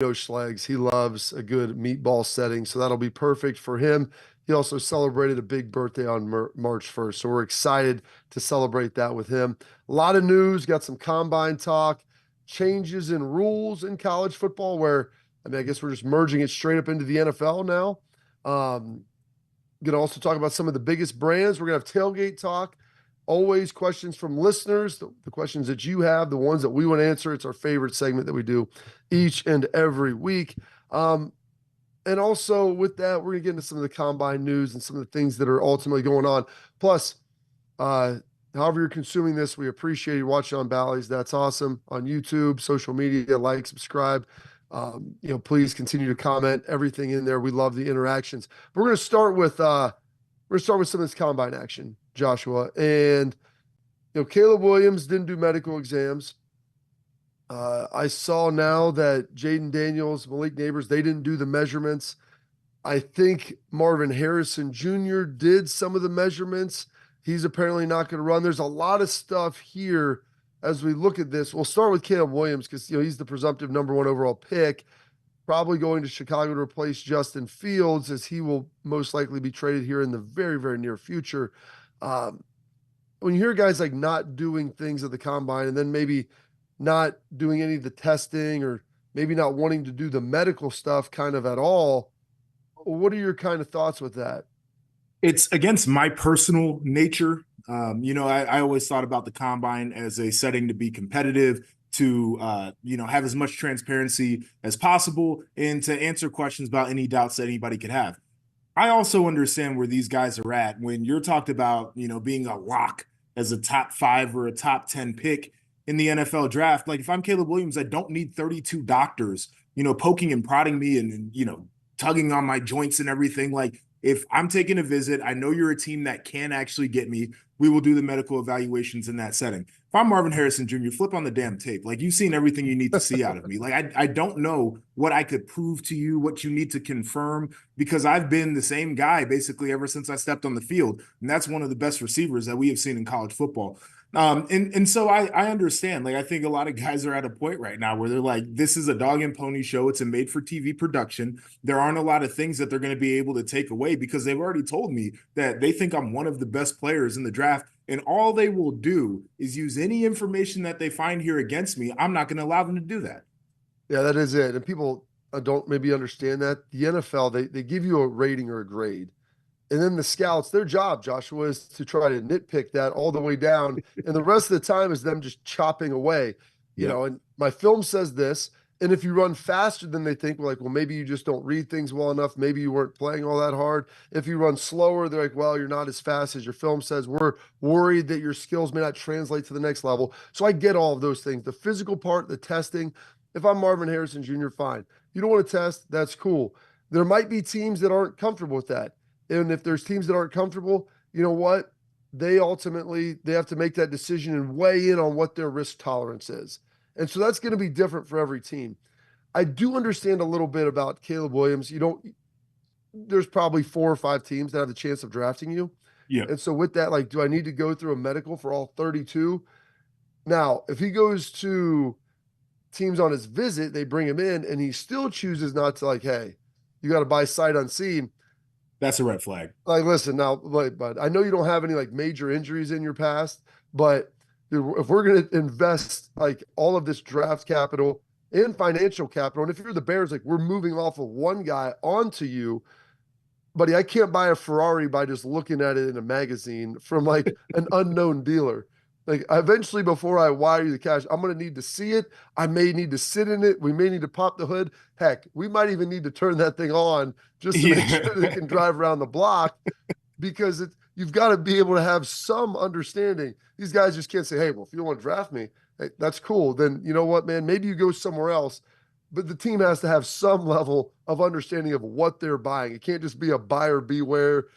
Schlegs. He loves a good meatball setting, so that'll be perfect for him. He also celebrated a big birthday on March 1st, so we're excited to celebrate that with him. A lot of news, got some combine talk, changes in rules in college football where, I guess we're just merging it straight up into the NFL now. Going to also talk about some of the biggest brands. We're going to have tailgate talk. Always questions from listeners, the questions that you have, the ones that we want to answer. It's our favorite segment that we do each and every week. And also with that, we're going to get into some of the combine news and some of the things that are ultimately going on. Plus, however you're consuming this, we appreciate you watching on Bally's. That's awesome. On YouTube, social media, like, subscribe. Please continue to comment everything in there. We love the interactions. But we're going to start with some of this combine action, Joshua. And Caleb Williams didn't do medical exams. I saw now that Jaden Daniels, Malik Neighbors, they didn't do the measurements. I think Marvin Harrison Jr. did some of the measurements. He's apparently not going to run. There's a lot of stuff here as we look at this. We'll start with Caleb Williams because he's the presumptive number 1 overall pick, probably going to Chicago to replace Justin Fields, as he will most likely be traded here in the very, very near future. When you hear guys like not doing things at the combine and then maybe not doing any of the testing or maybe not wanting to do the medical stuff kind of at all, what are your kind of thoughts with that? It's against my personal nature. I always thought about the combine as a setting to be competitive, to have as much transparency as possible, and to answer questions about any doubts that anybody could have. I also understand where these guys are at when you're talked about, being a lock as a top 5 or a top 10 pick in the NFL draft. Like, if I'm Caleb Williams, I don't need 32 doctors, poking and prodding me and tugging on my joints and everything. Like, if I'm taking a visit, I know you're a team that can actually get me. We will do the medical evaluations in that setting. If I'm Marvin Harrison Jr., flip on the damn tape. Like, you've seen everything you need to see out of me. Like, I don't know what I could prove to you, what you need to confirm, because I've been the same guy basically ever since I stepped on the field. And that's one of the best receivers that we have seen in college football. So I understand. Like, I think a lot of guys are at a point right now where they're like, this is a dog and pony show. It's a made for TV production. There aren't a lot of things that they're going to be able to take away because they've already told me that they think I'm one of the best players in the draft. And all they will do is use any information that they find here against me. I'm not going to allow them to do that. Yeah, that is it. And people don't maybe understand that. The NFL, they give you a rating or a grade. And then the scouts, their job, Joshua, is to try to nitpick that all the way down. And the rest of the time is them just chopping away, and my film says this. And if you run faster than they think, we're like, well, maybe you just don't read things well enough. Maybe you weren't playing all that hard. If you run slower, they're like, well, you're not as fast as your film says. We're worried that your skills may not translate to the next level. So I get all of those things. The physical part, the testing. If I'm Marvin Harrison Jr., fine. You don't want to test, that's cool. There might be teams that aren't comfortable with that. And if there's teams that aren't comfortable, you know what? They have to make that decision and weigh in on what their risk tolerance is. And so that's going to be different for every team. I do understand a little bit about Caleb Williams. There's probably 4 or 5 teams that have the chance of drafting you. Yeah. And so with that, like, do I need to go through a medical for all 32? Now, if he goes to teams on his visit, they bring him in and he still chooses not to, like, hey, you got to buy sight unseen. That's a red flag. Like, listen, now, but I know you don't have any like major injuries in your past, but if we're going to invest like all of this draft capital and financial capital, and if you're the Bears, like, we're moving off of one guy onto you, buddy, I can't buy a Ferrari by just looking at it in a magazine from like an unknown dealer. Like, eventually, before I wire you the cash, I'm going to need to see it. I may need to sit in it. We may need to pop the hood. Heck, we might even need to turn that thing on just to make sure that it can drive around the block, because you've got to be able to have some understanding. These guys just can't say, hey, well, if you don't want to draft me, hey, that's cool. Then you know what, man, maybe you go somewhere else. But the team has to have some level of understanding of what they're buying. It can't just be a buyer beware,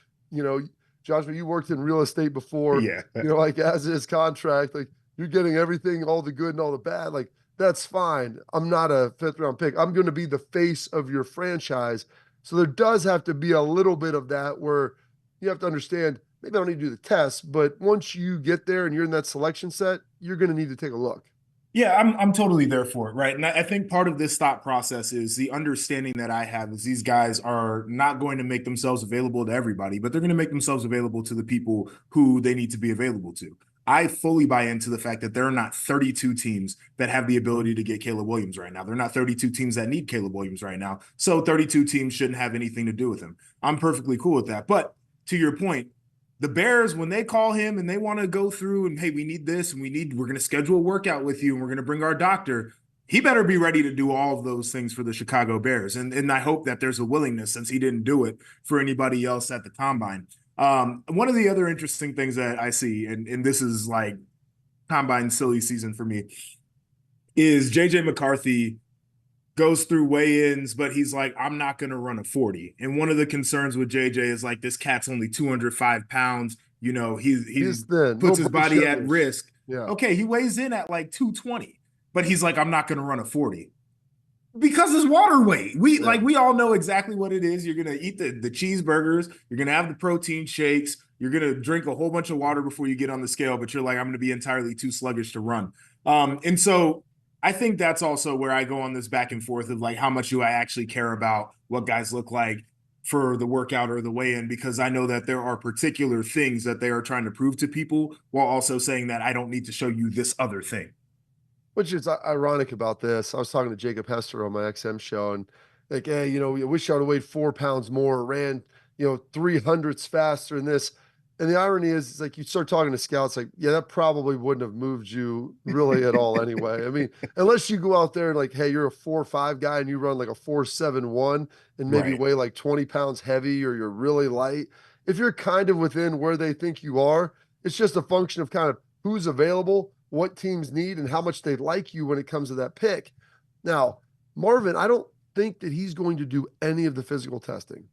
Joshua, you worked in real estate before. Yeah. Like, as is contract, like, you're getting everything, all the good and all the bad. Like, that's fine. I'm not a 5th round pick. I'm going to be the face of your franchise. So there does have to be a little bit of that where you have to understand, maybe I don't need to do the test, but once you get there and you're in that selection set, you're going to need to take a look. Yeah, I'm totally there for it, right? And I think part of this thought process is the understanding that I have is these guys are not going to make themselves available to everybody, but they're going to make themselves available to the people who they need to be available to. I fully buy into the fact that there are not 32 teams that have the ability to get Caleb Williams right now. There are not 32 teams that need Caleb Williams right now. So 32 teams shouldn't have anything to do with him. I'm perfectly cool with that. But to your point, the Bears, when they call him and they want to go through and, hey, we need this and we're going to schedule a workout with you and we're going to bring our doctor, he better be ready to do all of those things for the Chicago Bears. And I hope that there's a willingness, since he didn't do it for anybody else at the combine. One of the other interesting things that I see, and this is like combine silly season for me, is JJ McCarthy goes through weigh-ins, but he's like, I'm not going to run a 40. And one of the concerns with JJ is like, this cat's only 205 pounds. You know, He's thin, puts his little boy body at shoulders. risk. Yeah. Okay, he weighs in at like 220, but he's like, I'm not going to run a 40 because it's water weight. We all know exactly what it is. You're gonna eat the cheeseburgers, you're gonna have the protein shakes, you're gonna drink a whole bunch of water before you get on the scale, but you're like, I'm gonna be entirely too sluggish to run. And so I think that's also where I go on this back and forth of like, how much do I actually care about what guys look like for the workout or the weigh-in, because I know that there are particular things that they are trying to prove to people while also saying that I don't need to show you this other thing. Which is ironic about this. I was talking to Jacob Hester on my XM show, and like, hey, I wish I would have weighed 4 pounds more, ran, 300ths faster than this. And the irony is, it's like you start talking to scouts, like, yeah, that probably wouldn't have moved you really at all anyway. I mean, unless you go out there and like, hey, you're a 4.5 guy and you run like a 4.71 and maybe Right. weigh like 20 pounds heavy, or you're really light. If you're kind of within where they think you are, it's just a function of kind of who's available, what teams need, and how much they like you when it comes to that pick. Now, Marvin, I don't think that he's going to do any of the physical testing.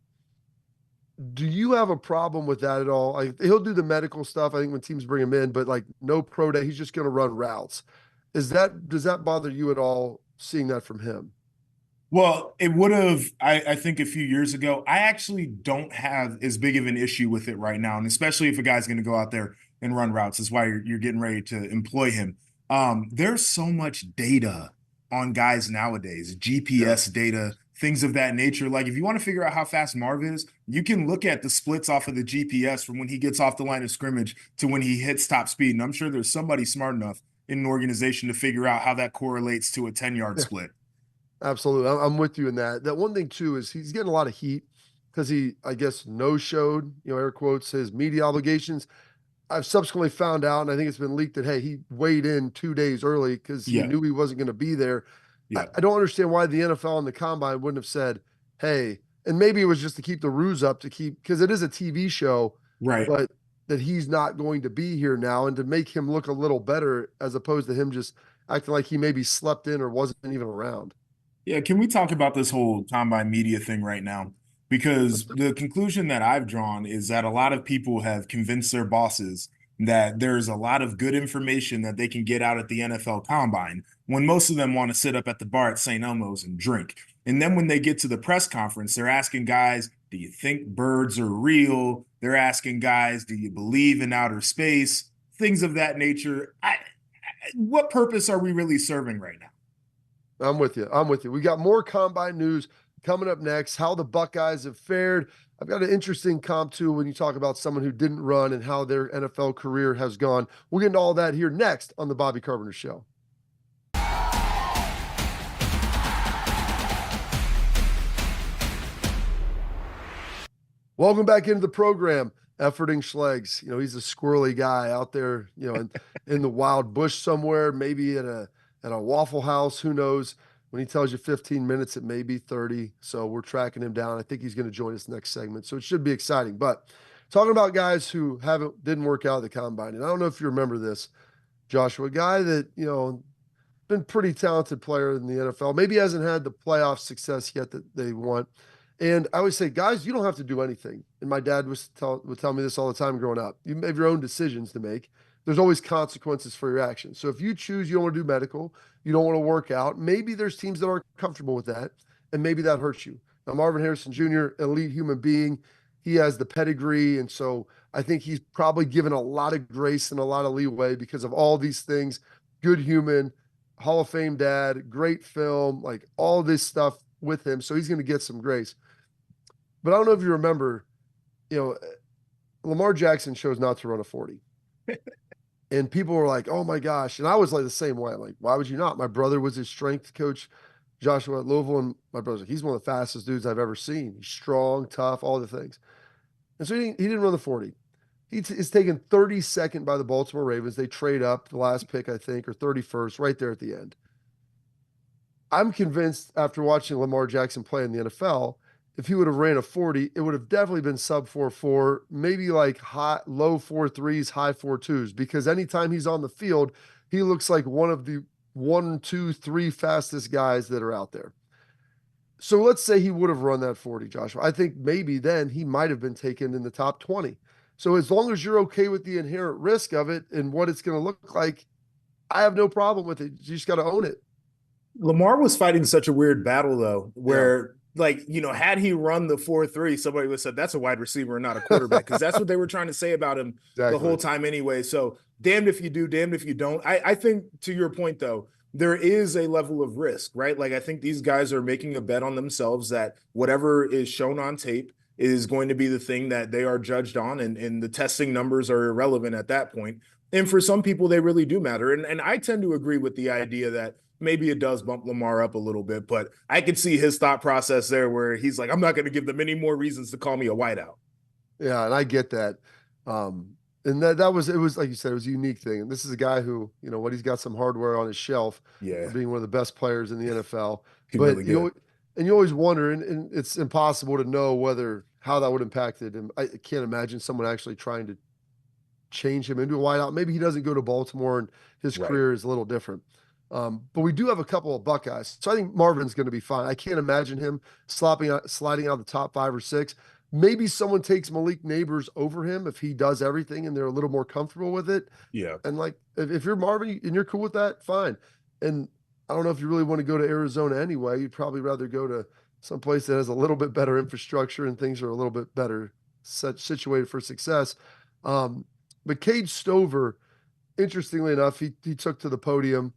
Do you have a problem with that at all? Like, he'll do the medical stuff, I think, when teams bring him in, but like no pro day, he's just going to run routes. Does that bother you at all seeing that from him? Well, it would have, I think, a few years ago. I actually don't have as big of an issue with it right now. And especially if a guy's going to go out there and run routes, that's why you're getting ready to employ him. There's so much data on guys nowadays, Yeah. GPS data, things of that nature. Like if you want to figure out how fast Marv is, you can look at the splits off of the GPS from when he gets off the line of scrimmage to when he hits top speed. And I'm sure there's somebody smart enough in an organization to figure out how that correlates to a 10-yard split. Absolutely. I'm with you in that. That one thing too is he's getting a lot of heat because he, I guess, no showed, air quotes, his media obligations. I've subsequently found out, and I think it's been leaked, that hey, he weighed in 2 days early because he Yeah. knew he wasn't going to be there. I, Yeah. I don't understand why the NFL and the combine wouldn't have said, hey, and maybe it was just to keep the ruse up, to keep, because it is a TV show, Right. but that he's not going to be here now, and to make him look a little better as opposed to him just acting like he maybe slept in or wasn't even around. Yeah, can we talk about this whole combine media thing right now? Let's Because do the conclusion that I've drawn is that a lot of people have convinced their bosses that there's a lot of good information that they can get out at the NFL combine when most of them want to sit up at the bar at St. Elmo's and drink. And then when they get to the press conference, they're asking guys, do you think birds are real? They're asking guys, do you believe in outer space? Things of that nature. What purpose are we really serving right now? I'm with you. I'm with you. We got more combine news coming up next, how the Buckeyes have fared. I've got an interesting comp too when you talk about someone who didn't run and how their NFL career has gone. We'll get into all that here next on the Bobby Carpenter Show. Welcome back into the program. Efforting Schlegs. He's a squirrely guy out there, in the wild bush somewhere, maybe at a Waffle House. Who knows? When he tells you 15 minutes, it may be 30. So we're tracking him down. I think he's going to join us next segment. So it should be exciting. But talking about guys who didn't work out at the combine. And I don't know if you remember this, Joshua, a guy that, been pretty talented player in the NFL. Maybe hasn't had the playoff success yet that they want. And I always say, guys, you don't have to do anything. And my dad would tell me this all the time growing up. You have your own decisions to make. There's always consequences for your actions. So if you choose you don't want to do medical, you don't want to work out, maybe there's teams that aren't comfortable with that, and maybe that hurts you. Now, Marvin Harrison Jr., elite human being, he has the pedigree. And so I think he's probably given a lot of grace and a lot of leeway because of all these things. Good human, Hall of Fame dad, great film, like all this stuff with him. So he's going to get some grace. But I don't know if you remember, you know, Lamar Jackson chose not to run a 40. And people were like, oh my gosh. And I was like the same way. Like, why would you not? My brother was his strength coach, Joshua at Louisville. And my brother's like, he's one of the fastest dudes I've ever seen. He's strong, tough, all the things. And so he didn't run the 40. He's taken 32nd by the Baltimore Ravens. They trade up the last pick, I think, or 31st, right there at the end. I'm convinced after watching Lamar Jackson play in the NFL, if he would have ran a 40, it would have definitely been sub 4.4, maybe like low 4.3s, high 4.2s, because anytime he's on the field, he looks like one of the 1, 2, 3 fastest guys that are out there. So let's say he would have run that 40, Joshua. I think maybe then he might have been taken in the top 20. So as long as you're okay with the inherent risk of it and what it's going to look like, I have no problem with it. You just got to own it. Lamar was fighting such a weird battle, though, where, like, you know, had he run the 4.3, somebody would have said that's a wide receiver and not a quarterback, because that's what they were trying to say about him the whole time anyway. So damned if you do, damned if you don't. I think, to your point, though, there is a level of risk, right? Like, I think these guys are making a bet on themselves that whatever is shown on tape is going to be the thing that they are judged on, and the testing numbers are irrelevant at that point. And for some people, they really do matter. And I tend to agree with the idea that maybe it does bump Lamar up a little bit, but I could see his thought process there where he's like, I'm not going to give them any more reasons to call me a whiteout. Yeah, and I get that. And that was, it was like you said, it was a unique thing. And this is a guy who, you know what, he's got some hardware on his shelf for being one of the best players in the NFL. But really you always wonder, and it's impossible to know how that would impact it. And I can't imagine someone actually trying to change him into a wideout. Maybe he doesn't go to Baltimore and his career is a little different. But we do have a couple of Buckeyes. So I think Marvin's going to be fine. I can't imagine him sliding out of the top 5 or 6. Maybe someone takes Malik Neighbors over him if he does everything and they're a little more comfortable with it. Yeah. And like, if you're Marvin and you're cool with that, fine. And I don't know if you really want to go to Arizona anyway. You'd probably rather go to some place that has a little bit better infrastructure and things are a little bit better situated for success. But Cade Stover, interestingly enough, he took to the podium,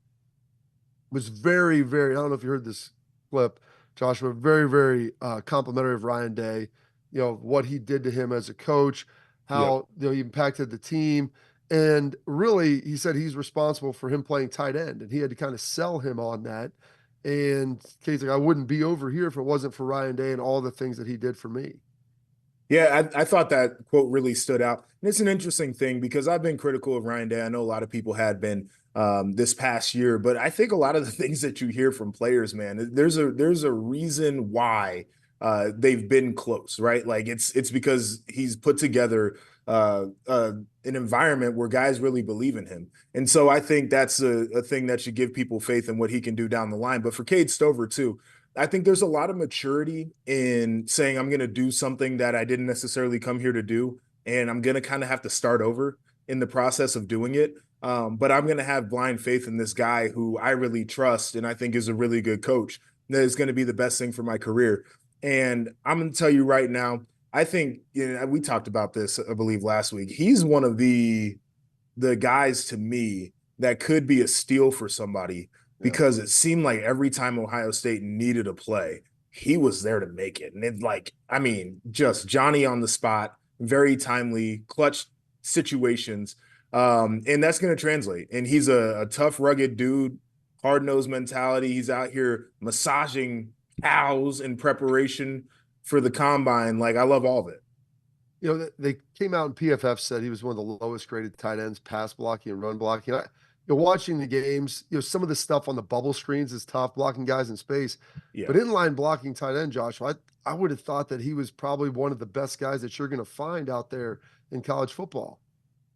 was very, very, I don't know if you heard this clip, Joshua, very, very complimentary of Ryan Day, you know, what he did to him as a coach, how he impacted the team. And really, he said he's responsible for him playing tight end, and he had to kind of sell him on that. And Cade's like, I wouldn't be over here if it wasn't for Ryan Day and all the things that he did for me. Yeah, I thought that quote really stood out. And it's an interesting thing because I've been critical of Ryan Day. I know a lot of people had been this past year, but I think a lot of the things that you hear from players, man, there's a reason why they've been close, right? Like it's because he's put together an environment where guys really believe in him. And so I think that's a thing that should give people faith in what he can do down the line. But for Cade Stover too, I think there's a lot of maturity in saying I'm going to do something that I didn't necessarily come here to do, and I'm going to kind of have to start over in the process of doing it. But I'm going to have blind faith in this guy who I really trust and I think is a really good coach that is going to be the best thing for my career. And I'm going to tell you right now, I think, you know, we talked about this, I believe, last week. He's one of the guys to me that could be a steal for somebody, because it seemed like every time Ohio State needed a play, he was there to make it. And it, like, I mean, just Johnny on the spot, very timely, clutch situations. And that's going to translate. And he's a tough, rugged dude, hard-nosed mentality. He's out here massaging cows in preparation for the combine. Like, I love all of it. You know, they came out and PFF said he was one of the lowest graded tight ends, pass blocking and run blocking. You're watching the games, you know, some of the stuff on the bubble screens is tough, blocking guys in space. Yeah. But inline blocking tight end, Joshua, I would have thought that he was probably one of the best guys that you're going to find out there in college football.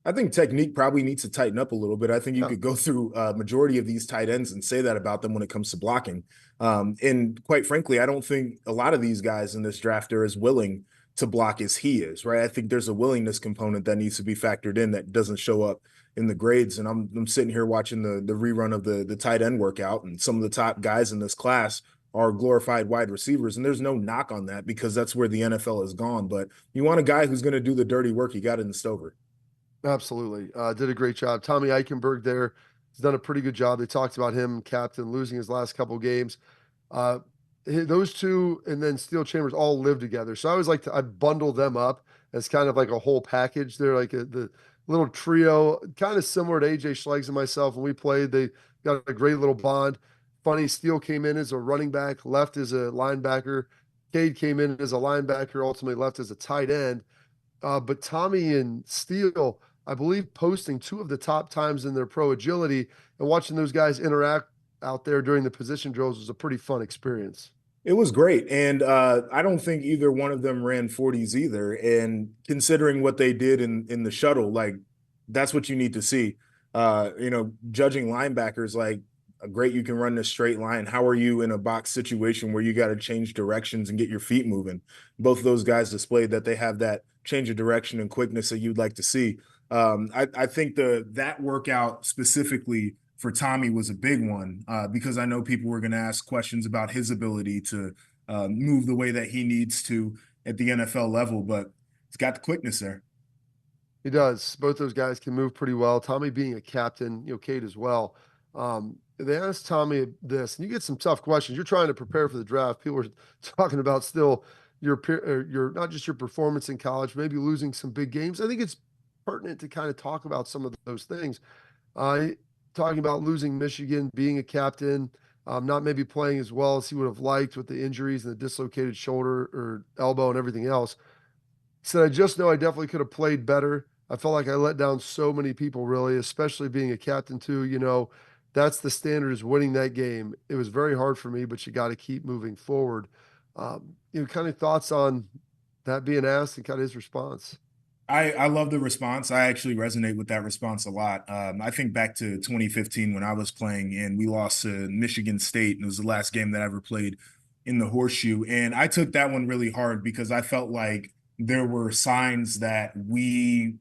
I think technique probably needs to tighten up a little bit. I think you could go through a majority of these tight ends and say that about them when it comes to blocking. And quite frankly, I don't think a lot of these guys in this draft are as willing to block as he is, right? I think there's a willingness component that needs to be factored in that doesn't show up in the grades. And I'm sitting here watching the rerun of the tight end workout, and some of the top guys in this class are glorified wide receivers. And there's no knock on that because that's where the NFL has gone. But you want a guy who's going to do the dirty work. You got it in Stover. Absolutely. Did a great job. Tommy Eichenberg there He's done a pretty good job. They talked about him, captain, losing his last couple games. Uh, those two and then Steel Chambers all live together. So I always like to I bundle them up as kind of like a whole package. They're like the little trio, kind of similar to AJ Schlegel and myself. When we played, they got a great little bond. Funny, Steele came in as a running back, left as a linebacker. Cade came in as a linebacker, ultimately left as a tight end. But Tommy and Steele, I believe, posting two of the top times in their pro agility and watching those guys interact out there during the position drills was a pretty fun experience. It was great. And I don't think either one of them ran 40s either. And considering what they did in the shuttle, like that's what you need to see. Judging linebackers, like great, you can run this straight line. How are you in a box situation where you got to change directions and get your feet moving? Both of those guys displayed that they have that change of direction and quickness that you'd like to see. I think that workout specifically for Tommy was a big one because I know people were going to ask questions about his ability to move the way that he needs to at the NFL level, but he's got the quickness there. He does. Both those guys can move pretty well. Tommy being a captain, Cade as well. They asked Tommy this, and you get some tough questions. You're trying to prepare for the draft. People are talking about still your not just your performance in college, maybe losing some big games. I think it's pertinent to kind of talk about some of those things. Talking about losing Michigan, being a captain, not maybe playing as well as he would have liked with the injuries and the dislocated shoulder or elbow and everything else. He said, I just know I definitely could have played better. I felt like I let down so many people, really, especially being a captain, too. That's the standard is winning that game. It was very hard for me, but you got to keep moving forward. Kind of thoughts on that being asked and kind of his response. I love the response. I actually resonate with that response a lot. I think back to 2015 when I was playing and we lost to Michigan State, and it was the last game that I ever played in the Horseshoe. And I took that one really hard because I felt like there were signs that we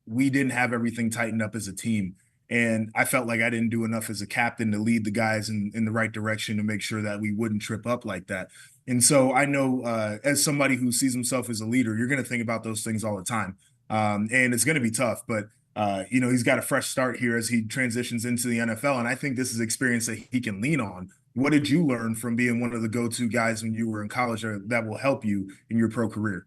didn't have everything tightened up as a team. And I felt like I didn't do enough as a captain to lead the guys in the right direction to make sure that we wouldn't trip up like that. And so I know as somebody who sees himself as a leader, you're going to think about those things all the time. And it's going to be tough, but he's got a fresh start here as he transitions into the NFL. And I think this is experience that he can lean on. What did you learn from being one of the go-to guys when you were in college that will help you in your pro career?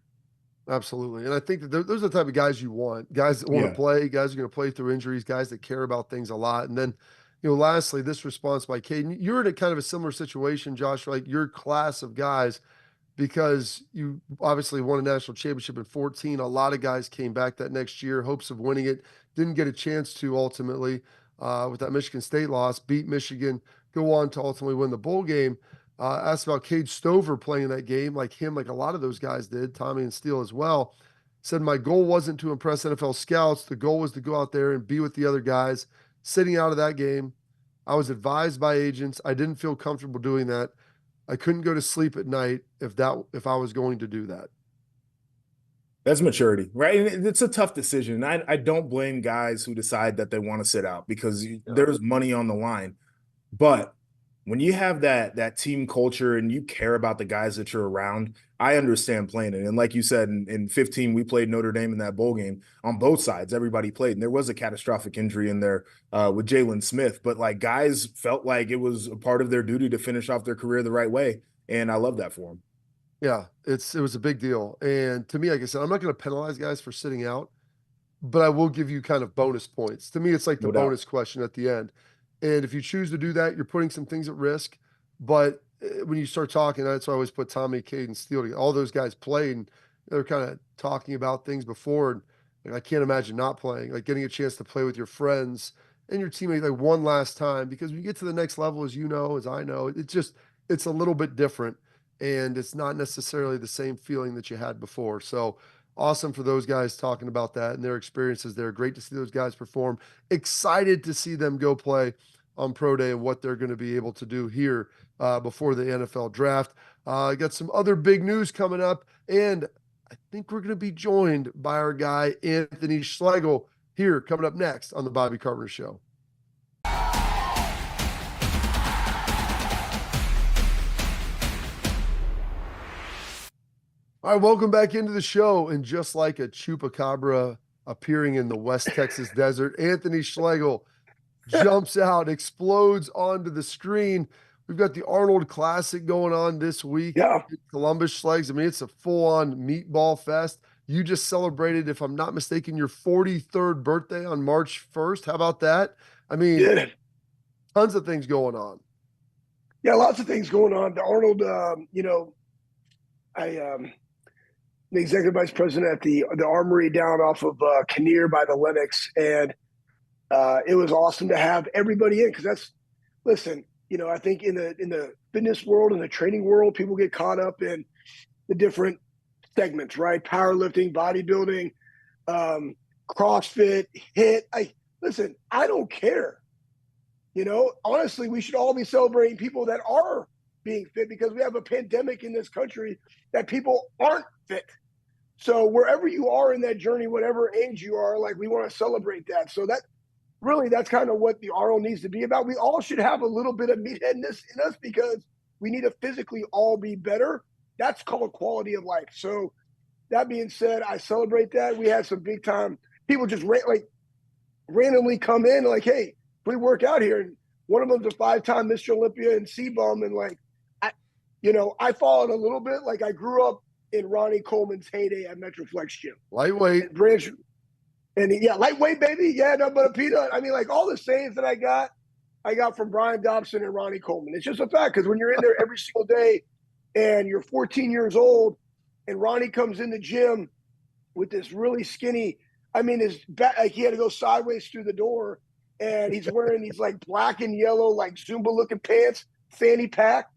Absolutely. And I think that those are the type of guys you want, guys that want to play, guys who are going to play through injuries, guys that care about things a lot. And then, lastly, this response by Caden, you're in a kind of a similar situation, Josh, like your class of guys, because you obviously won a national championship in 14. A lot of guys came back that next year, hopes of winning it, didn't get a chance to ultimately with that Michigan State loss, beat Michigan, go on to ultimately win the bowl game. Asked about Cade Stover playing in that game, like him, like a lot of those guys did, Tommy and Steele as well. Said, my goal wasn't to impress NFL scouts. The goal was to go out there and be with the other guys. Sitting out of that game, I was advised by agents. I didn't feel comfortable doing that. I couldn't go to sleep at night if I was going to do that. That's maturity, right? And it's a tough decision. I don't blame guys who decide that they want to sit out because there's money on the line. But when you have that team culture and you care about the guys that you're around, I understand playing it. And like you said, in 15, we played Notre Dame in that bowl game on both sides. Everybody played. And there was a catastrophic injury in there with Jalen Smith. But like guys felt like it was a part of their duty to finish off their career the right way. And I love that for them. Yeah, it was a big deal. And to me, like I said, I'm not going to penalize guys for sitting out, but I will give you kind of bonus points. To me, it's like the No doubt. bonus question at the end. And if you choose to do that, you're putting some things at risk. But when you start talking, that's why I always put Tommy, Cade, and Steele together. All those guys played, and they're kind of talking about things before. And I can't imagine not playing, like getting a chance to play with your friends and your teammates like one last time. Because when you get to the next level, as you know, as I know, it's a little bit different. And it's not necessarily the same feeling that you had before. So awesome for those guys talking about that and their experiences there. Great to see those guys perform. Excited to see them go play on Pro Day and what they're going to be able to do here before the NFL draft. Got some other big news coming up, and I think we're going to be joined by our guy, Anthony Schlegel, here coming up next on the Bobby Carpenter Show. All right, welcome back into the show. And just like a chupacabra appearing in the West Texas desert, Anthony Schlegel jumps out, explodes onto the screen. We've got the Arnold Classic going on this week Yeah, in Columbus, Schlegs. I mean, it's a full-on meatball fest. You just celebrated, if I'm not mistaken, your 43rd birthday on March 1st. How about that? I mean, did. tons of things going on. Yeah, lots of things going on. The Arnold, I the executive vice president at the Armory down off of Kinnear by the Lennox, and it was awesome to have everybody in because listen, I think in the fitness world and the training world, people get caught up in the different segments, right? Powerlifting, bodybuilding, CrossFit, HIIT. Listen, I don't care. Honestly, we should all be celebrating people that are being fit because we have a pandemic in this country that people aren't fit. So wherever you are in that journey, whatever age you are, like we want to celebrate that. So that's kind of what the Arnold needs to be about. We all should have a little bit of meatheadness in us because we need to physically all be better. That's called quality of life. So that being said, I celebrate that. We had some big time people just randomly come in like, hey, we work out here. And one of them's a 5-time Mr. Olympia and C-bum. And I followed a little bit. Like I grew up in Ronnie Coleman's heyday at Metroflex Gym. Lightweight. And lightweight, baby. Yeah, nothing but a peanut. I mean, like all the sayings that I got from Brian Dobson and Ronnie Coleman. It's just a fact because when you're in there every single day and you're 14 years old and Ronnie comes in the gym with this really skinny, I mean, his back, like he had to go sideways through the door and he's wearing these like black and yellow, like Zumba looking pants, fanny pack,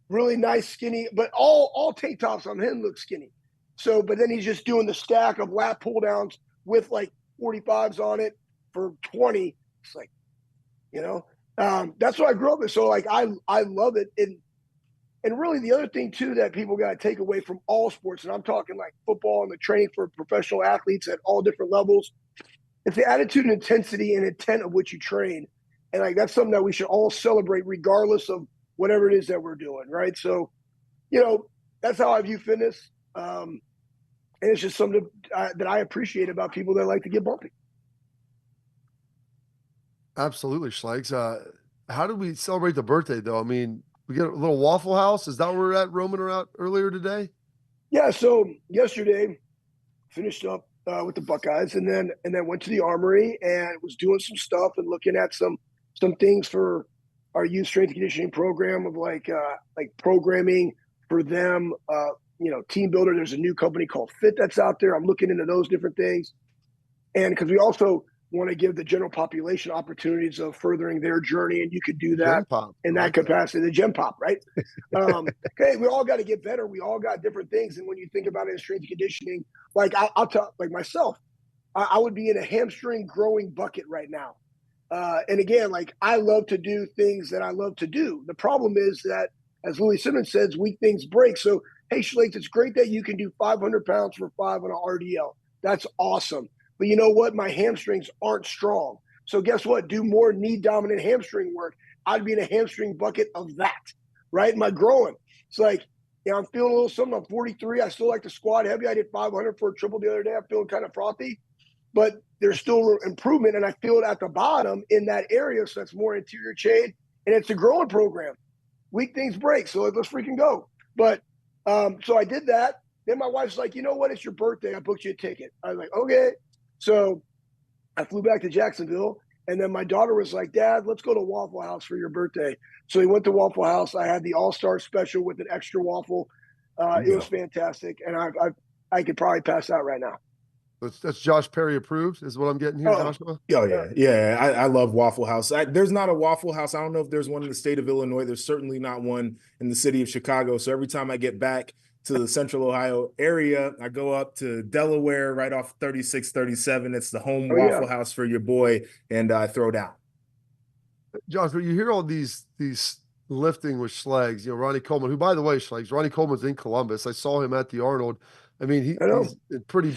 really nice skinny, but all tank tops on him look skinny. So, but then he's just doing the stack of lat pull downs with like 45s on it for 20. It's like, that's what I grew up with. So like, I love it. And really the other thing too, that people got to take away from all sports, and I'm talking like football and the training for professional athletes at all different levels, it's the attitude and intensity and intent of which you train. And like, that's something that we should all celebrate regardless of whatever it is that we're doing. Right. So, that's how I view fitness. And it's just something that I appreciate about people that like to get bumpy. Absolutely, Schlegs. How did we celebrate the birthday, though? I mean, we get a little Waffle House. Is that where we're at, roaming around earlier today? Yeah. So yesterday, finished up with the Buckeyes, and then went to the Armory and was doing some stuff and looking at some things for our youth strength and conditioning program of like programming for them. Team Builder. There's a new company called Fit that's out there. I'm looking into those different things, and because we also want to give the general population opportunities of furthering their journey, and you could do that in that capacity. The Gem Pop, right? Okay, we all got to get better. We all got different things, and when you think about it in strength and conditioning, like I'll tell, like myself, I would be in a hamstring growing bucket right now. And again, like I love to do things that I love to do. The problem is that, as Louis Simmons says, weak things break. So, hey, Schlegel, it's great that you can do 500 pounds for 5 on an RDL. That's awesome. But you know what? My hamstrings aren't strong. So guess what? Do more knee dominant hamstring work. I'd be in a hamstring bucket of that, right? Am I growing? It's like, I'm feeling a little something. I'm 43. I still like to squat heavy. I did 500 for a triple the other day. I'm feeling kind of frothy, but there's still improvement. And I feel it at the bottom in that area. So that's more anterior chain. And it's a growing program. Weak things break. So let's freaking go. But so I did that. Then my wife's like, you know what? It's your birthday. I booked you a ticket. I was like, okay. So I flew back to Jacksonville. And then my daughter was like, Dad, let's go to Waffle House for your birthday. So we went to Waffle House. I had the All-Star special with an extra waffle. It was fantastic. And I could probably pass out right now. That's Josh Perry approved, is what I'm getting here, Joshua. Oh yeah. I love Waffle House. There's not a Waffle House. I don't know if there's one in the state of Illinois. There's certainly not one in the city of Chicago. So every time I get back to the Central Ohio area, I go up to Delaware, right off 3637. It's the home Waffle House for your boy, and I throw down. Josh, when you hear all these lifting with Schlegs, Ronnie Coleman, who, by the way, Schlegs, Ronnie Coleman's in Columbus. I saw him at the Arnold. I mean, he's in pretty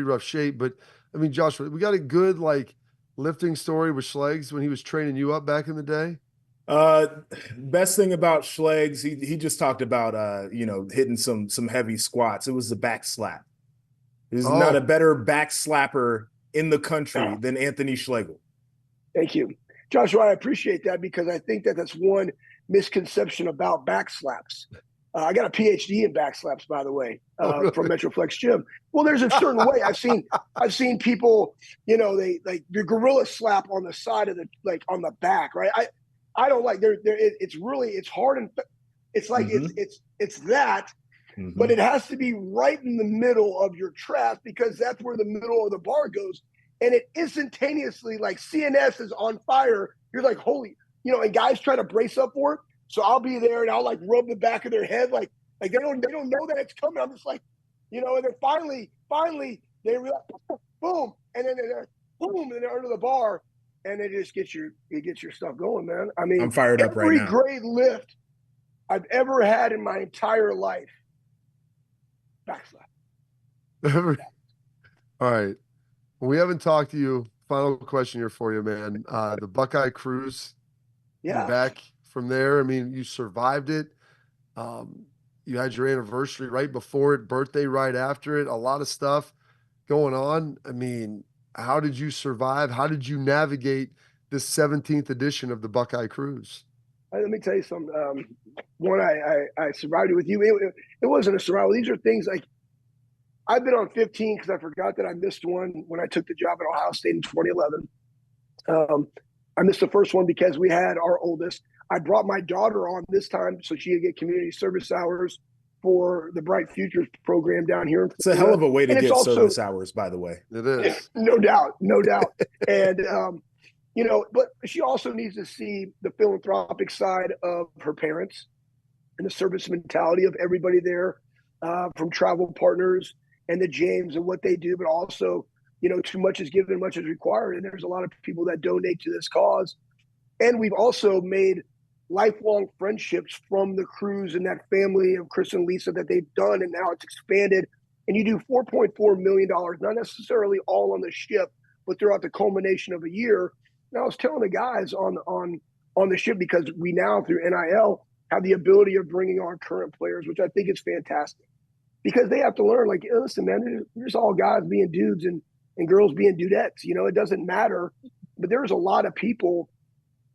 rough shape. But I mean, Josh, we got a good lifting story with Schlegs when he was training you up back in the day. Best thing about Schlegs, he just talked about hitting some heavy squats. It was the back slap. There's not a better back slapper in the country than Anthony Schlegel. Thank you. Joshua, I appreciate that because I think that that's one misconception about back slaps. I got a PhD in back slaps, by the way, really? from Metroflex Gym. Well, there's a certain way I've seen people, they like the gorilla slap on the side of on the back, right? I don't like it's hard and it's like it's that, but it has to be right in the middle of your trap because that's where the middle of the bar goes. And it instantaneously, like CNS is on fire. You're like, holy, and guys try to brace up for it. So I'll be there and I'll like rub the back of their head, like they don't know that it's coming. I'm just like, and then finally they realize, boom, and then they're boom, and they're under the bar, and it gets your stuff going, man. I mean, I'm fired up right now. Every great lift I've ever had in my entire life, backslap. All right. We haven't talked to you. Final question here for you, man. The Buckeye Cruise. Yeah. You're back from there. I mean, you survived it. You had your anniversary right before it, birthday right after it, a lot of stuff going on. I mean, how did you survive? How did you navigate this 17th edition of the Buckeye Cruise? Let me tell you something. One, I survived it with you. It wasn't a survival. These are things like I've been on 15 because I forgot that I missed one when I took the job at Ohio State in 2011. I missed the first one because we had our oldest. I brought my daughter on this time so she could get community service hours for the Bright Futures program down here. It's a hell of a way to get service hours, by the way. It is. No doubt. And, but she also needs to see the philanthropic side of her parents and the service mentality of everybody there, from travel partners and the James and what they do, but also, too much is given, much is required. And there's a lot of people that donate to this cause. And we've also made lifelong friendships from the cruise and that family of Chris and Lisa that they've done. And now it's expanded. And you do $4.4 million, not necessarily all on the ship, but throughout the culmination of a year. And I was telling the guys on the ship, because we now through NIL have the ability of bringing on current players, which I think is fantastic. Because they have to learn, like, listen, man, there's all guys being dudes and girls being dudettes. It doesn't matter. But there's a lot of people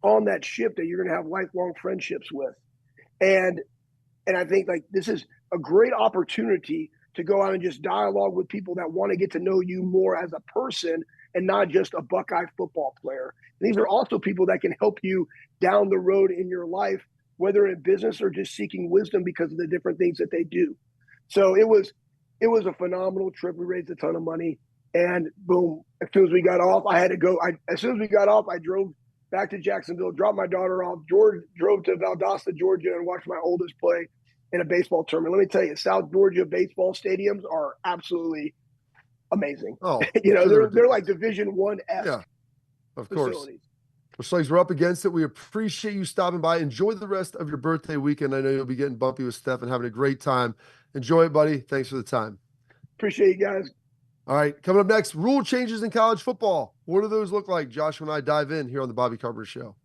on that ship that you're going to have lifelong friendships with. And I think, like, this is a great opportunity to go out and just dialogue with people that want to get to know you more as a person and not just a Buckeye football player. And these are also people that can help you down the road in your life, whether in business or just seeking wisdom because of the different things that they do. So it was a phenomenal trip. We raised a ton of money, and boom, as soon as we got off, I had to go. As soon as we got off, I drove back to Jacksonville, dropped my daughter off, drove to Valdosta, Georgia, and watched my oldest play in a baseball tournament. Let me tell you, South Georgia baseball stadiums are absolutely amazing. Oh, they're like Division I F. Yeah, of course. Facilities. Well, Schlegel, we're up against it. We appreciate you stopping by. Enjoy the rest of your birthday weekend. I know you'll be getting bumpy with Steph and having a great time. Enjoy it, buddy. Thanks for the time. Appreciate you guys. All right, coming up next, rule changes in college football. What do those look like? Joshua and I dive in here on the Bobby Carpenter Show.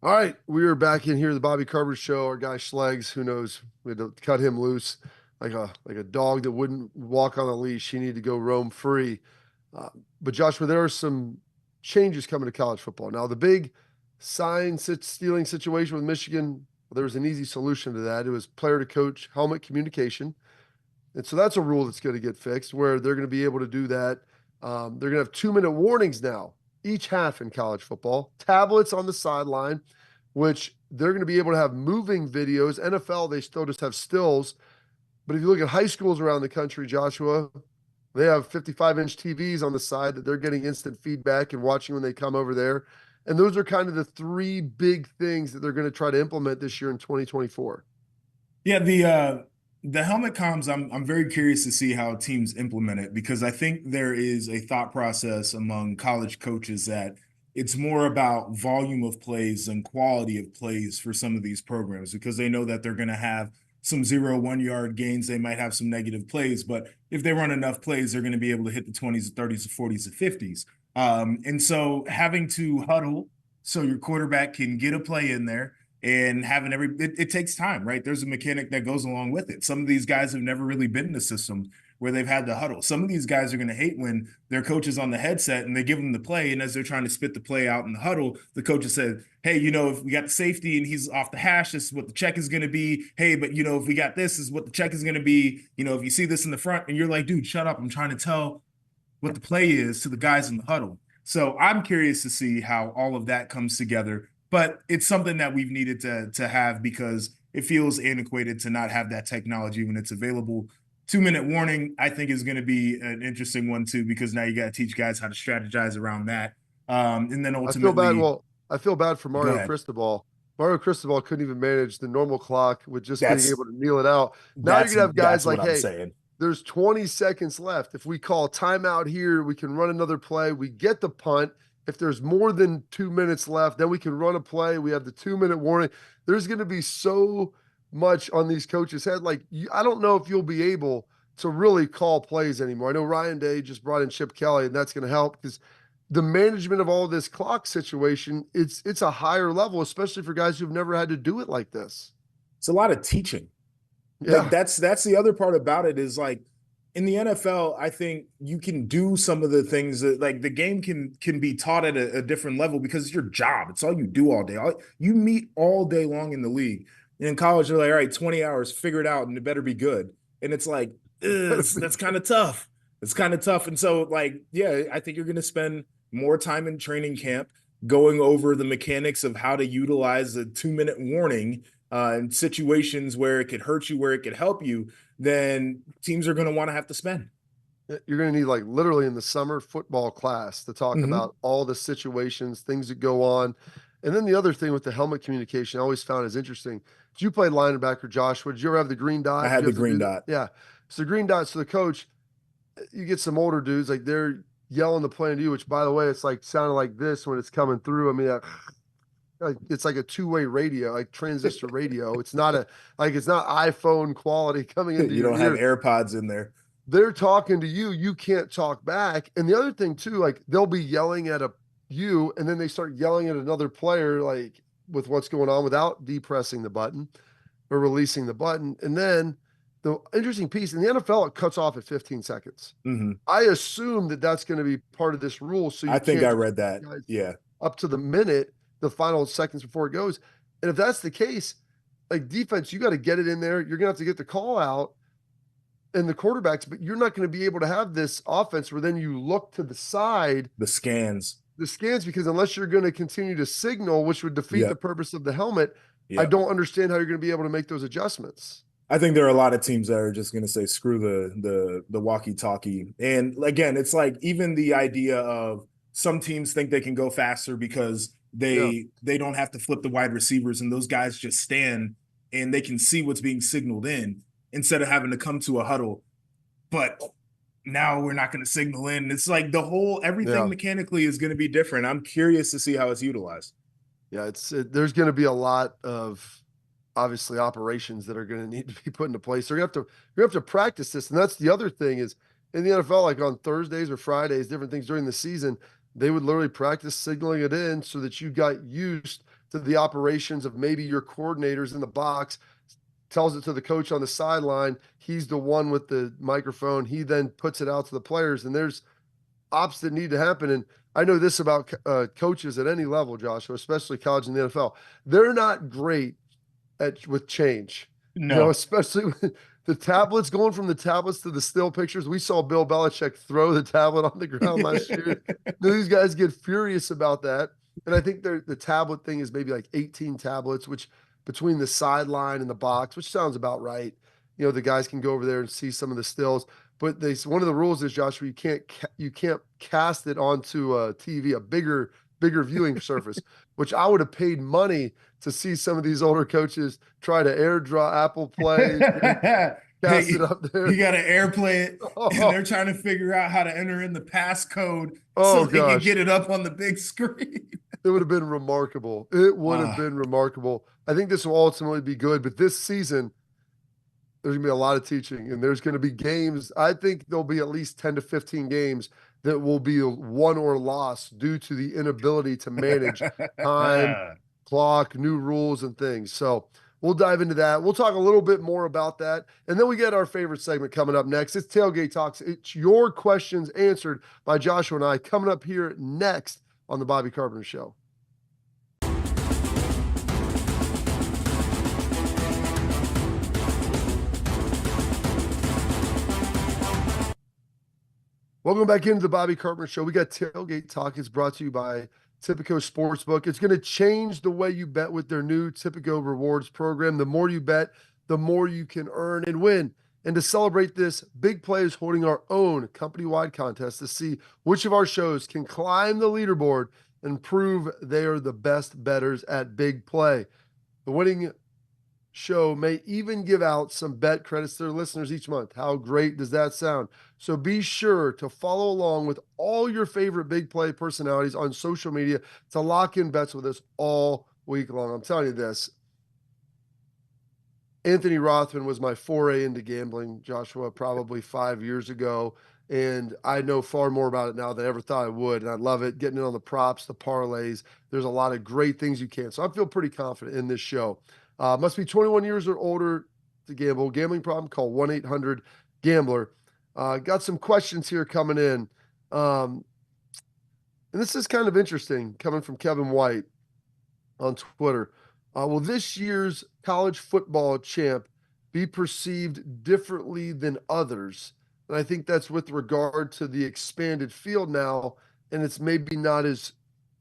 All right, we are back in here, the Bobby Carpenter Show. Our guy Schlegs, who knows, we had to cut him loose like a dog that wouldn't walk on a leash. He needed to go roam free. But Joshua, there are some changes coming to college football. Now, the big sign stealing situation with Michigan, there was an easy solution to that. It was player to coach helmet communication. And so that's a rule that's going to get fixed where they're going to be able to do that. They're going to have 2-minute warnings now, each half in college football, tablets on the sideline, which they're going to be able to have moving videos. NFL, they still just have stills. But if you look at high schools around the country, Joshua, they have 55-inch TVs on the side that they're getting instant feedback and watching when they come over there. And those are kind of the three big things that they're going to try to implement this year in 2024. Yeah, the helmet comms, I'm very curious to see how teams implement it, because I think there is a thought process among college coaches that it's more about volume of plays than quality of plays for some of these programs, because they know that they're going to have some 0-1 yard gains. They might have some negative plays, but if they run enough plays, they're going to be able to hit the 20s, 30s, 40s, 50s. And so having to huddle so your quarterback can get a play in there, and having it takes time, right? There's a mechanic that goes along with it. Some of these guys have never really been in a system where they've had the huddle. Some of these guys are going to hate when their coach is on the headset and they give them the play, and as they're trying to spit the play out in the huddle, the coach has said, hey, if we got the safety and he's off the hash, this is what the check is going to be. Hey, but if we got this is what the check is going to be. If you see this in the front, and you're like, dude, shut up, I'm trying to tell what the play is to the guys in the huddle. So I'm curious to see how all of that comes together. But it's something that we've needed to have, because it feels antiquated to not have that technology when it's available. 2-minute warning, I think, is going to be an interesting one too, because now you got to teach guys how to strategize around that. And then ultimately, I feel bad for Mario Cristobal. Mario Cristobal couldn't even manage the normal clock with just being able to kneel it out. Now you're going to have guys like, hey, there's 20 seconds left. If we call timeout here, we can run another play. We get the punt. If there's more than 2 minutes left, then we can run a play. We have the 2-minute warning. There's going to be so much on these coaches' head. Like, I don't know if you'll be able to really call plays anymore. I know Ryan Day just brought in Chip Kelly, and that's going to help, because the management of all this clock situation, it's a higher level, especially for guys who've never had to do it like this. It's a lot of teaching. Yeah. Like, that's the other part about it, is like, in the NFL, I think you can do some of the things that, like, the game can be taught at a different level, because it's your job. It's all you do all day. You meet all day long in the league. And in college, they're like, all right, 20 hours, figure it out, and it better be good. And it's like, that's kind of tough. It's kind of tough. And so, like, yeah, I think you're going to spend more time in training camp going over the mechanics of how to utilize the 2-minute warning in situations where it could hurt you, where it could help you, then teams are going to want to have to spend. You're going to need, like, literally in the summer football class to talk about all the situations, things that go on. And then the other thing with the helmet communication I always found is interesting. Did you play linebacker, Joshua? Did you ever have the green dot? I had the green dot. Yeah. So the green dot, so the coach, you get some older dudes, like, they're yelling the play to you, which, by the way, it's like sounding like this when it's coming through. I mean, it's like a two-way radio, like transistor radio. It's not iPhone quality coming into you don't have AirPods in there. They're talking to you. You can't talk back. And the other thing too, like, they'll be yelling at you, and then they start yelling at another player, like, with what's going on, without depressing the button or releasing the button. And then the interesting piece in the NFL, it cuts off at 15 seconds. I assume that that's going to be part of this rule. So I think I read that. Yeah. Up to the minute, the final seconds before it goes. And if that's the case, like, defense, you got to get it in there. You're going to have to get the call out and the quarterbacks, but you're not going to be able to have this offense where then you look to the side. The scans, because unless you're going to continue to signal, which would defeat the purpose of the helmet, I don't understand how you're going to be able to make those adjustments. I think there are a lot of teams that are just going to say, screw the walkie-talkie. And again, it's like, even the idea of some teams think they can go faster because they don't have to flip the wide receivers, and those guys just stand and they can see what's being signaled in instead of having to come to a huddle. But now we're not going to signal in. It's like everything mechanically is going to be different. I'm curious to see how it's utilized. Yeah, there's going to be a lot of, obviously, operations that are going to need to be put into place. So you have to practice this. And that's the other thing, is in the NFL, like on Thursdays or Fridays, different things during the season, they would literally practice signaling it in so that you got used to the operations of maybe your coordinators in the box, tells it to the coach on the sideline. He's the one with the microphone. He then puts it out to the players, and there's ops that need to happen. And I know this about coaches at any level, Joshua, especially college and the NFL. They're not great with change. No. Especially with the tablets, going from the tablets to the still pictures. We saw Bill Belichick throw the tablet on the ground last year. These guys get furious about that. And I think the tablet thing is maybe like 18 tablets, which between the sideline and the box, which sounds about right. The guys can go over there and see some of the stills. But one of the rules is, Joshua, you can't cast it onto a TV, a bigger viewing surface, which I would have paid money to see some of these older coaches try to air draw Apple plays, cast it up there. You got to airplay it, and they're trying to figure out how to enter in the passcode so they can get it up on the big screen. It would have been remarkable. It would have been remarkable. I think this will ultimately be good, but this season, there's going to be a lot of teaching, and there's going to be games. I think there'll be at least 10 to 15 games that will be won or lost due to the inability to manage time, clock, new rules and things. So we'll dive into that. We'll talk a little bit more about that. And then we get our favorite segment coming up next. It's Tailgate Talks. It's your questions answered by Joshua and I coming up here next on the Bobby Carpenter Show. Welcome back into the Bobby Carpenter Show. We got Tailgate Talk. It's brought to you by Tipico Sportsbook. It's going to change the way you bet with their new Tipico Rewards program. The more you bet, the more you can earn and win. And to celebrate this, Big Play is holding our own company-wide contest to see which of our shows can climb the leaderboard and prove they are the best bettors at Big Play. The winning show may even give out some bet credits to their listeners each month. How great does that sound? So be sure to follow along with all your favorite Big Play personalities on social media to lock in bets with us all week long. I'm telling you this. Anthony Rothman was my foray into gambling, Joshua, probably 5 years ago. And I know far more about it now than I ever thought I would. And I love it. Getting in on the props, the parlays. There's a lot of great things you can. So I feel pretty confident in this show. Must be 21 years or older to gamble. Gambling problem, call 1-800-GAMBLER. Got some questions here coming in. And this is kind of interesting coming from Kevin White on Twitter. Will this year's college football champ be perceived differently than others? And I think that's with regard to the expanded field now, and it's maybe not as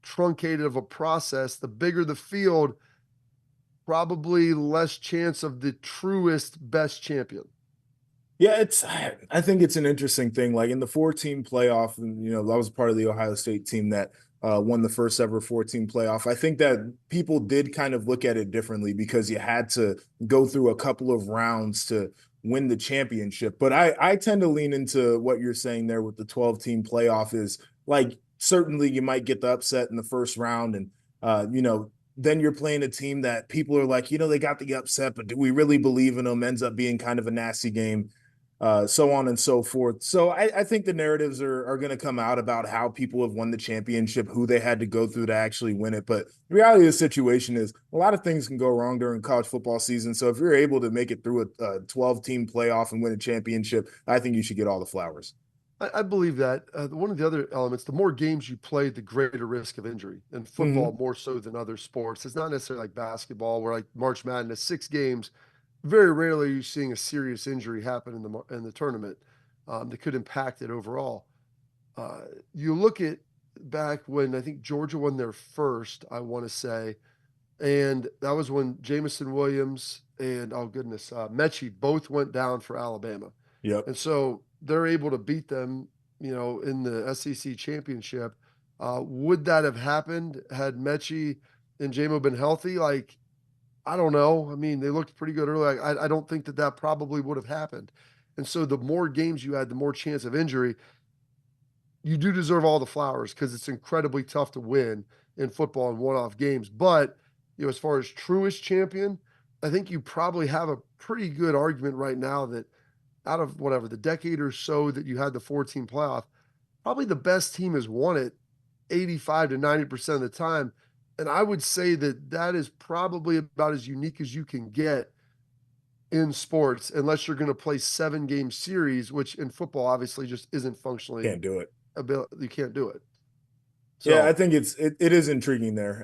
truncated of a process. The bigger the field, probably less chance of the truest best champion. Yeah, I think it's an interesting thing. Like in the 4-team playoff, and that was part of the Ohio State team that won the first ever 4-team playoff. I think that people did kind of look at it differently because you had to go through a couple of rounds to win the championship. But I tend to lean into what you're saying there with the 12-team playoff is like, certainly you might get the upset in the first round. And, then you're playing a team that people are like, they got the upset, but do we really believe in them? Ends up being kind of a nasty game. So on and so forth. So I think the narratives are going to come out about how people have won the championship, who they had to go through to actually win it. But the reality of the situation is a lot of things can go wrong during college football season. So if you're able to make it through a 12-team playoff and win a championship, I think you should get all the flowers. I believe that. One of the other elements, the more games you play, the greater risk of injury. And football more so than other sports. It's not necessarily like basketball where like March Madness, 6 games, very rarely are you seeing a serious injury happen in the tournament that could impact it overall. You look at back when I think Georgia won their first, I want to say, and that was when Jamison Williams and Mechie both went down for Alabama. Yep. And so they're able to beat them, in the SEC championship. Would that have happened had Mechie and Jamo been healthy? Like, I don't know. I mean, they looked pretty good early. I don't think that probably would have happened. And so the more games you had, the more chance of injury. You do deserve all the flowers because it's incredibly tough to win in football in one-off games. But, as far as truest champion, I think you probably have a pretty good argument right now that out of the decade or so that you had the 4-team playoff, probably the best team has won it 85 to 90% of the time. And I would say that is probably about as unique as you can get in sports, unless you're going to play 7-game series, which in football obviously just isn't functionally. Can't do it. You can't do it. So, yeah, I think it is intriguing there.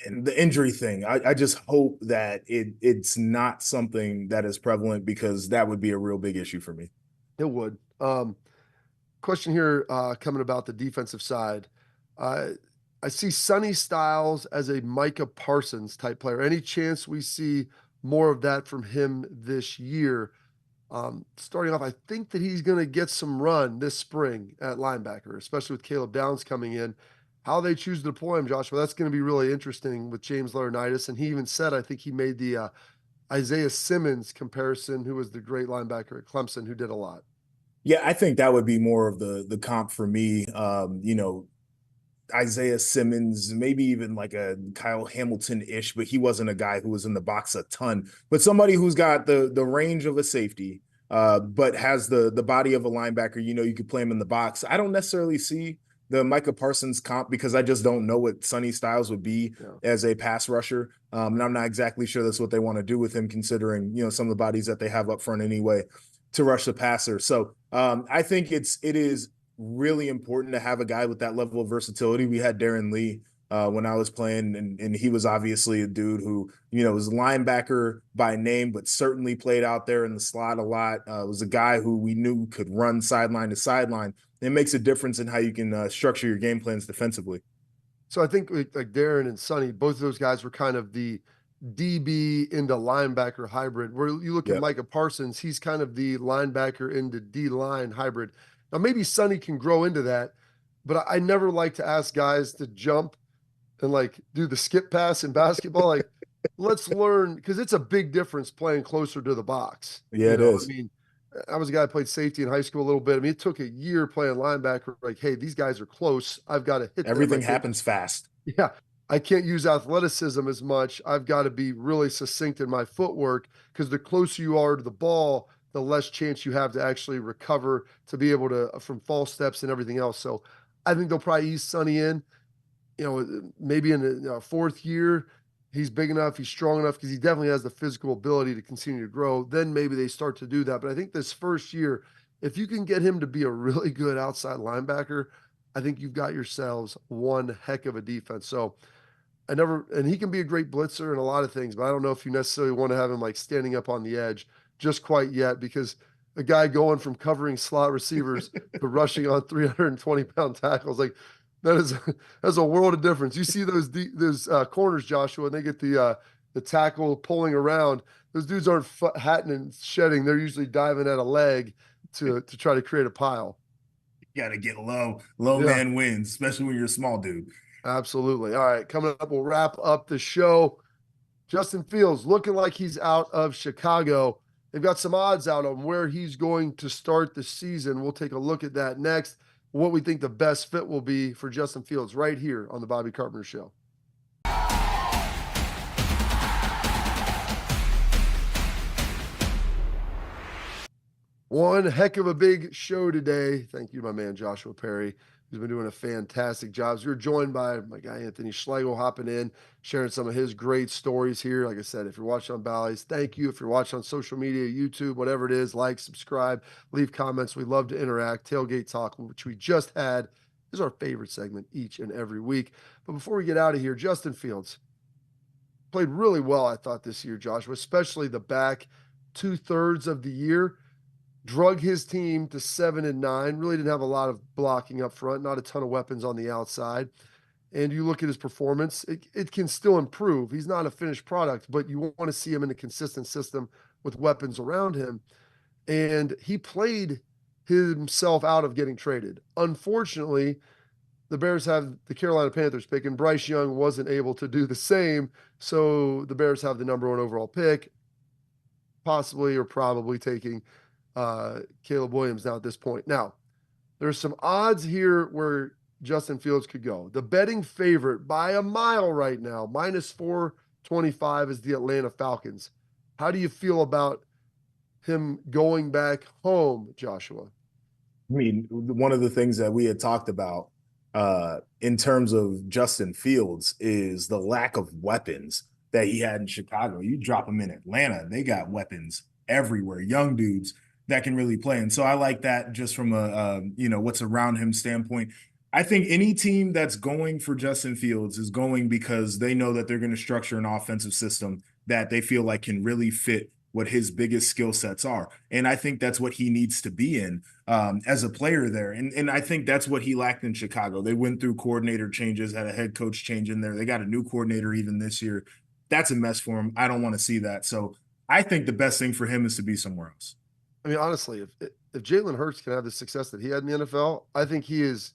And the injury thing, I just hope that it's not something that is prevalent because that would be a real big issue for me. It would. Question here coming about the defensive side. I see Sonny Styles as a Micah Parsons type player. Any chance we see more of that from him this year? Starting off, I think that he's going to get some run this spring at linebacker, especially with Caleb Downs coming in. How they choose to deploy him, Joshua, that's going to be really interesting with James Laurinaitis. And he even said, I think he made the Isaiah Simmons comparison, who was the great linebacker at Clemson, who did a lot. Yeah, I think that would be more of the comp for me. Isaiah Simmons, maybe even like a Kyle Hamilton-ish, but he wasn't a guy who was in the box a ton. But somebody who's got the range of a safety, but has the body of a linebacker. You could play him in the box. I don't necessarily see the Micah Parsons comp because I just don't know what Sonny Styles would be as a pass rusher. And I'm not exactly sure that's what they want to do with him, considering, some of the bodies that they have up front anyway to rush the passer. So I think it is really important to have a guy with that level of versatility. We had Darren Lee when I was playing, and he was obviously a dude who, was a linebacker by name, but certainly played out there in the slot a lot. Was a guy who we knew could run sideline to sideline. It makes a difference in how you can structure your game plans defensively. So I think like Darren and Sonny, both of those guys were kind of the DB into linebacker hybrid. Where you look at Micah Parsons, he's kind of the linebacker into D-line hybrid. Now maybe Sonny can grow into that, but I never like to ask guys to jump and like do the skip pass in basketball. Like, let's learn, because it's a big difference playing closer to the box. Yeah, it is. I mean, I was a guy who played safety in high school a little bit. I mean, it took a year playing linebacker. Like, hey, these guys are close. I've got to hit them. Everything happens fast. Yeah. I can't use athleticism as much. I've got to be really succinct in my footwork, because the closer you are to the ball, the less chance you have to actually recover, to be able to, from false steps and everything else. So I think they'll probably ease Sonny in. Maybe in the fourth year, he's big enough, he's strong enough, because he definitely has the physical ability to continue to grow. Then maybe they start to do that. But I think this first year, if you can get him to be a really good outside linebacker, I think you've got yourselves one heck of a defense. So and he can be a great blitzer and a lot of things, but I don't know if you necessarily want to have him like standing up on the edge just quite yet, because a guy going from covering slot receivers to rushing on 320-pound tackles, like, that's a world of difference. You see those corners, Joshua, and they get the tackle pulling around. Those dudes aren't hatting and shedding. They're usually diving at a leg to try to create a pile. You got to get low. Man wins, especially when you're a small dude. Absolutely. All right, coming up, we'll wrap up the show. Justin Fields looking like he's out of Chicago. They've got some odds out on where he's going to start the season. We'll take a look at that next. What we think the best fit will be for Justin Fields right here on the Bobby Carpenter Show. One heck of a big show today. Thank you to my man, Joshua Perry, who's been doing a fantastic job. So you're joined by my guy, Anthony Schlegel, hopping in, sharing some of his great stories here. Like I said, if you're watching on Bally's, thank you. If you're watching on social media, YouTube, whatever it is, like, subscribe, leave comments. We love to interact. Tailgate Talk, which we just had, is our favorite segment each and every week. But before we get out of here, Justin Fields played really well, I thought, this year, Joshua, especially the back 2/3 of the year. Drug his team to 7-9. Really didn't have a lot of blocking up front, not a ton of weapons on the outside. And you look at his performance, it can still improve. He's not a finished product, but you want to see him in a consistent system with weapons around him. And he played himself out of getting traded. Unfortunately, the Bears have the Carolina Panthers pick, and Bryce Young wasn't able to do the same. So the Bears have the #1 overall pick, possibly or probably taking Caleb Williams now at this point. Now, there's some odds here where Justin Fields could go. The betting favorite by a mile right now, -425, is the Atlanta Falcons. How do you feel about him going back home, Joshua? I mean, one of the things that we had talked about in terms of Justin Fields is the lack of weapons that he had in Chicago. You drop him in Atlanta, they got weapons everywhere, young dudes that can really play. And so I like that just from a what's around him standpoint. I think any team that's going for Justin Fields is going because they know that they're going to structure an offensive system that they feel like can really fit what his biggest skill sets are. And I think that's what he needs to be in as a player there. And I think that's what he lacked in Chicago. They went through coordinator changes, had a head coach change in there. They got a new coordinator even this year. That's a mess for him. I don't want to see that. So I think the best thing for him is to be somewhere else. I mean, honestly, if Jalen Hurts can have the success that he had in the NFL, I think he is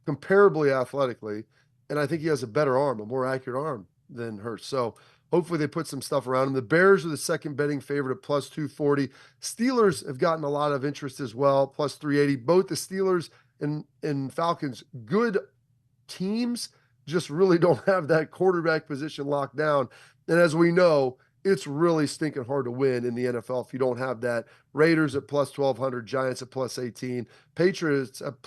comparably athletically, and I think he has a better arm, a more accurate arm than Hurts. So hopefully they put some stuff around him. The Bears are the second betting favorite at +240. Steelers have gotten a lot of interest as well, +380. Both the Steelers and Falcons, good teams, just really don't have that quarterback position locked down. And as we know, it's really stinking hard to win in the NFL if you don't have that. Raiders at +1200, Giants at +18, Patriots at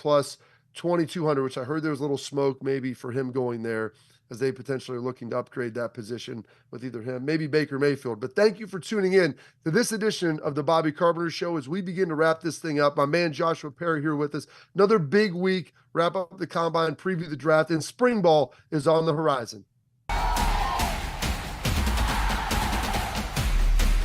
2,200, which I heard there was a little smoke maybe for him going there, as they potentially are looking to upgrade that position with either him, maybe Baker Mayfield. But thank you for tuning in to this edition of the Bobby Carpenter Show as we begin to wrap this thing up. My man Joshua Perry here with us. Another big week, wrap up the combine, preview the draft, and spring ball is on the horizon.